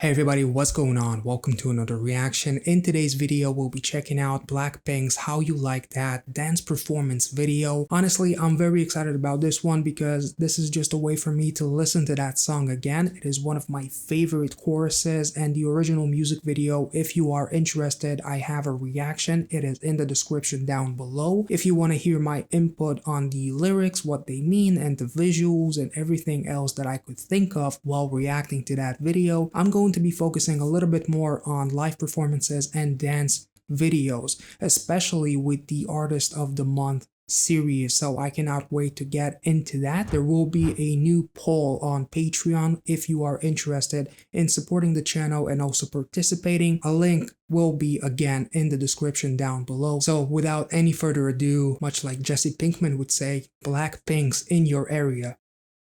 Hey everybody, what's going on? Welcome to another reaction. In today's video, we'll be checking out BLACKPINK's How You Like That dance performance video. Honestly, I'm very excited about this one because this is just a way for me to listen to that song again. It is one of my favorite choruses and the original music video. If you are interested, I have a reaction. It is in the description down below. If you want to hear my input on the lyrics, what they mean, and the visuals and everything else that I could think of while reacting to that video, I'm going to be focusing a little bit more on live performances and dance videos, especially with the Artist of the Month series, so I cannot wait to get into that. There will be a new poll on Patreon if you are interested in supporting the channel and also participating. A link will be again in the description down below. So without any further ado, much like Jesse Pinkman would say, BLACKPINK's in your area,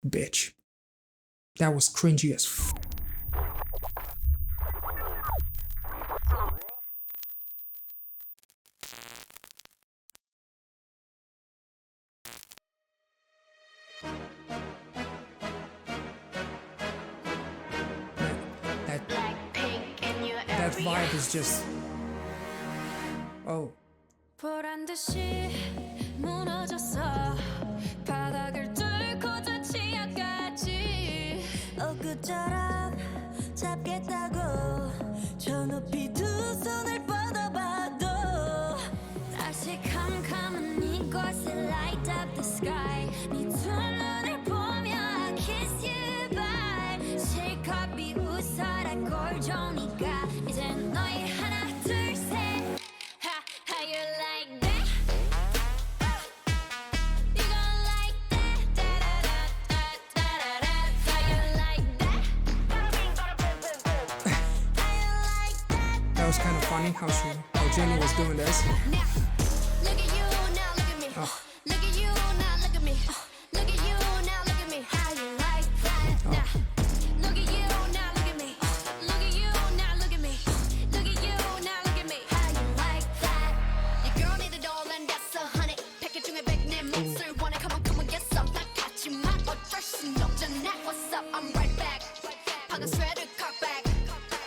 bitch. That was cringy as f. That vibe is just... oh. 보란 듯이 무너졌어 바닥을 뚫고 저 치아까지 엊그처럼 잡겠다고 저 높이 두 손을 뻗어봐도 다시 캄캄한 이곳에 light up the sky 네 두 눈을 보며 I kiss you bye 실컷 비웃어라 꼴 좋으니까 이제 너희 하나 둘셋 How you like that? You gon' like that? Da-da-da-da-da-da-da. How you like that? How you like that? That was kind of funny how Jenny was doing this. Now, look at you, now look at me. Oh. Look at you, now look at me. Look at you, now look at me. How you like that? Now, look at you, now look at me. Look at you, now look at me. Look at you, now look at me. How you like that? Your girl need a doll and that's 100. 패킷 중에 100내 몫을 원해. Come on, get some. 나 같지만 어쩔 순 없잖아. What's up? I'm right back. 방금 sweater cock back.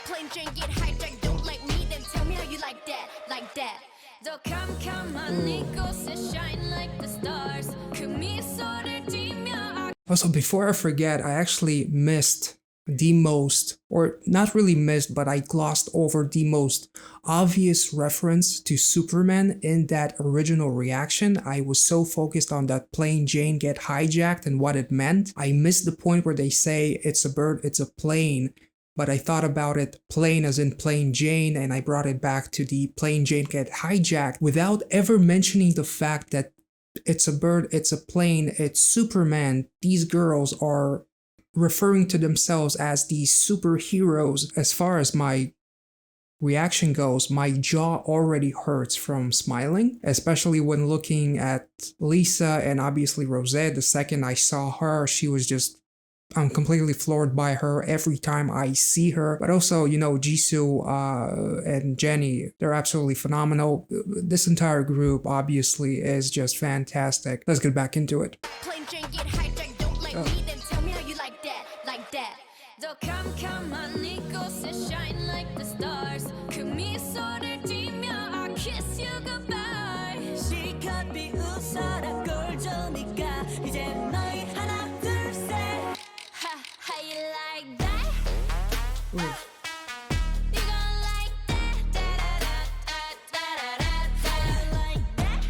Plain Jane get hijacked. Don't like me, then tell me how you like that. Like that. 더 캄캄한 이곳에 shine like the stars. 그 미소를 띠며. Also, before I forget, I actually missed the most, or not really missed, but I glossed over the most obvious reference to Superman in that original reaction. I was so focused on that Plain Jane get hijacked and what it meant. I missed the point where they say it's a bird, it's a plane. But I thought about it plain as in Plain Jane, and I brought it back to the Plain Jane get hijacked without ever mentioning the fact that it's a bird, it's a plane, it's Superman. These girls are referring to themselves as these superheroes. As far as my reaction goes, my jaw already hurts from smiling, especially when looking at Lisa and obviously Rosé. The second I saw her, she was just... I'm completely floored by her every time I see her. But also, you know, Jisoo and Jenny, they're absolutely phenomenal. This entire group obviously is just fantastic. Let's get back into it. Plain Jane get hijacked. Don't like me, then tell me how you like that. Like that. 더 캄캄한 이곳에 shine like the stars. 그 미소를 띠며 I kiss you goodbye. 실컷 비웃어라 꼴 좋으니까 이제 너희 하나 둘셋. How you like that? Ooh. You gon' like that? Da-da-da-da-da-da. How you like that?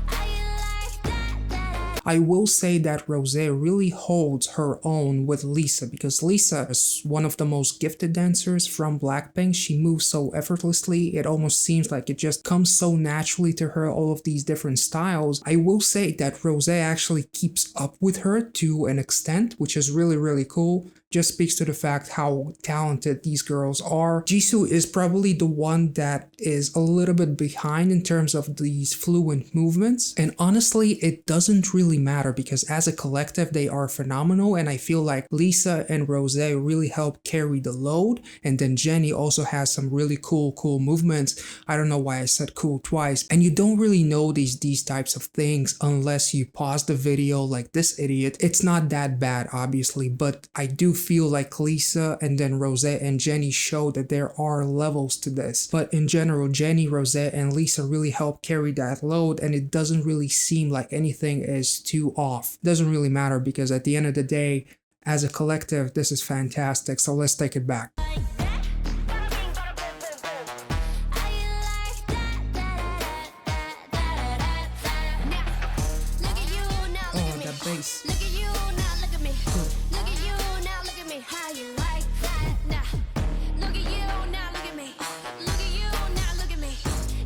How you like that? Da-da. I will say that Rosé really holds her own with Lisa, because Lisa is one of the most gifted dancers from BLACKPINK. She moves so effortlessly, it almost seems like it just comes so naturally to her, all of these different styles. I will say that Rosé actually keeps up with her to an extent, which is really, really cool. Just speaks to the fact how talented these girls are. Jisoo is probably the one that is a little bit behind in terms of these fluent movements. And honestly, it doesn't really matter because as a collective, they are phenomenal. And I feel like Lisa and Rosé really help carry the load. And then Jenny also has some really cool movements. I don't know why I said cool twice. And you don't really know these types of things unless you pause the video like this idiot. It's not that bad, obviously, but I do feel like Lisa and then Rosé and Jenny show that there are levels to this. But in general, Jenny, Rosé, and Lisa really help carry that load, and it doesn't really seem like anything is too off. Doesn't really matter because at the end of the day, as a collective, this is fantastic. So let's take it back. Oh, that bass. Look at you now, look at me. Look at you now, look at me. How you like that? Now, look at you now, look at me. Look at you now, look at me.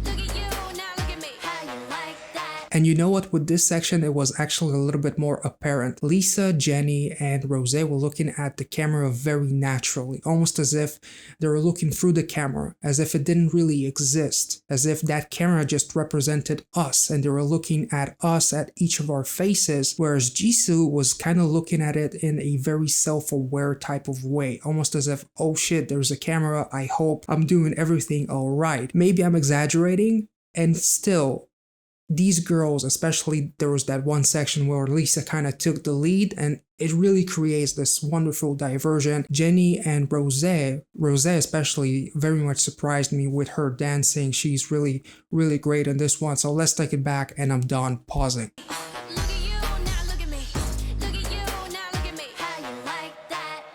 Look at you now, look at me. How you like that? And you know what? With this section, it was actually a little bit more apparent. Lisa, Jenny, and Rosé were looking at the camera very naturally, almost as if they were looking through the camera, as if it didn't really exist, as if that camera just represented us and they were looking at us, at each of our faces, whereas Jisoo was kind of looking at it in a very self-aware type of way, almost as if, oh shit, there's a camera, I hope I'm doing everything all right. Maybe I'm exaggerating, and still, these girls, especially there was that one section where Lisa kind of took the lead, and it really creates this wonderful diversion. Jenny and Rosé especially very much surprised me with her dancing. She's really, really great in this one. So let's take it back, and I'm done pausing. Look at you now, look at me. Look at you now, look at me. How you like that?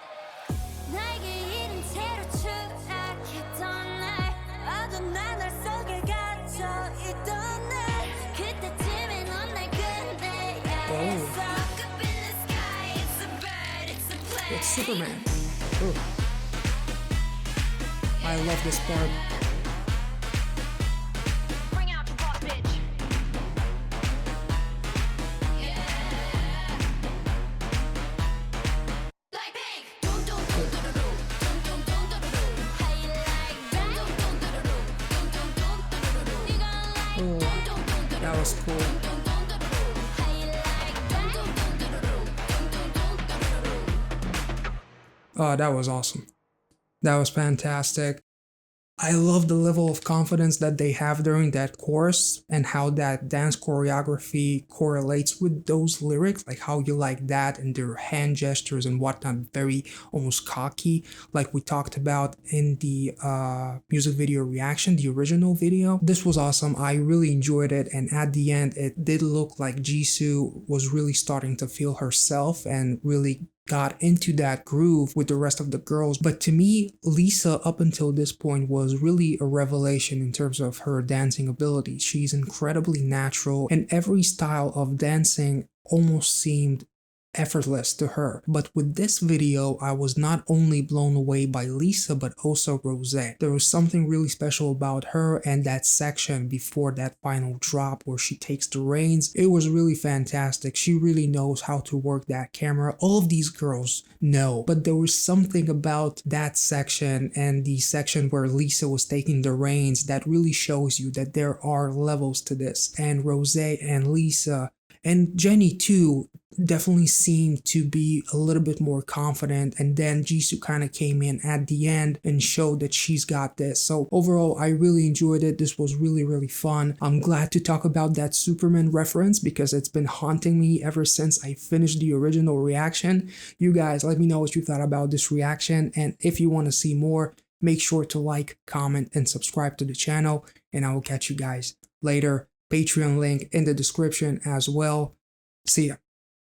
나에게 이른 채로 추락했던 날 어두운 하늘 속에 갇혀 있던 날 그때쯤에 넌 날 끝내야했어. Up in the sky, it's a bird, it's a plane. It's Superman. Ooh. I love this part. Bring out the boss, bitch. BLACKPINK. Dum dum dum dum dum dum dum dum dum dum. How you like that? Dum dum dum dum dum dum dum dum dum. You gonna like Oh, dum dum dum dum that was cool. dum dum dum dum dum. How you like that? Dum dum dum dum dum dum dum dum dum. Oh, that was awesome. That was fantastic. I love the level of confidence that they have during that chorus and how that dance choreography correlates with those lyrics, like how you like that and their hand gestures and whatnot, very almost cocky, like we talked about in the music video reaction, the original video. This was awesome. I really enjoyed it, and at the end, it did look like Jisoo was really starting to feel herself and really got into that groove with the rest of the girls. But to me, Lisa up until this point was really a revelation in terms of her dancing ability. She's incredibly natural, and every style of dancing almost seemed effortless to her. But with this video, I was not only blown away by Lisa but also Rosé. There was something really special about her and that section before that final drop where she takes the reins. It was really fantastic. She really knows how to work that camera. All of these girls know, but there was something about that section and the section where Lisa was taking the reins that really shows you that there are levels to this. And Rosé and Lisa and Jenny too definitely seemed to be a little bit more confident, and then Jisoo kind of came in at the end and showed that she's got this. So overall, I really enjoyed it. This was really, really fun. I'm glad to talk about that Superman reference because it's been haunting me ever since I finished the original reaction. You guys, let me know what you thought about this reaction, and if you want to see more, make sure to like, comment, and subscribe to the channel, and I will catch you guys later. Patreon link in the description as well. See ya.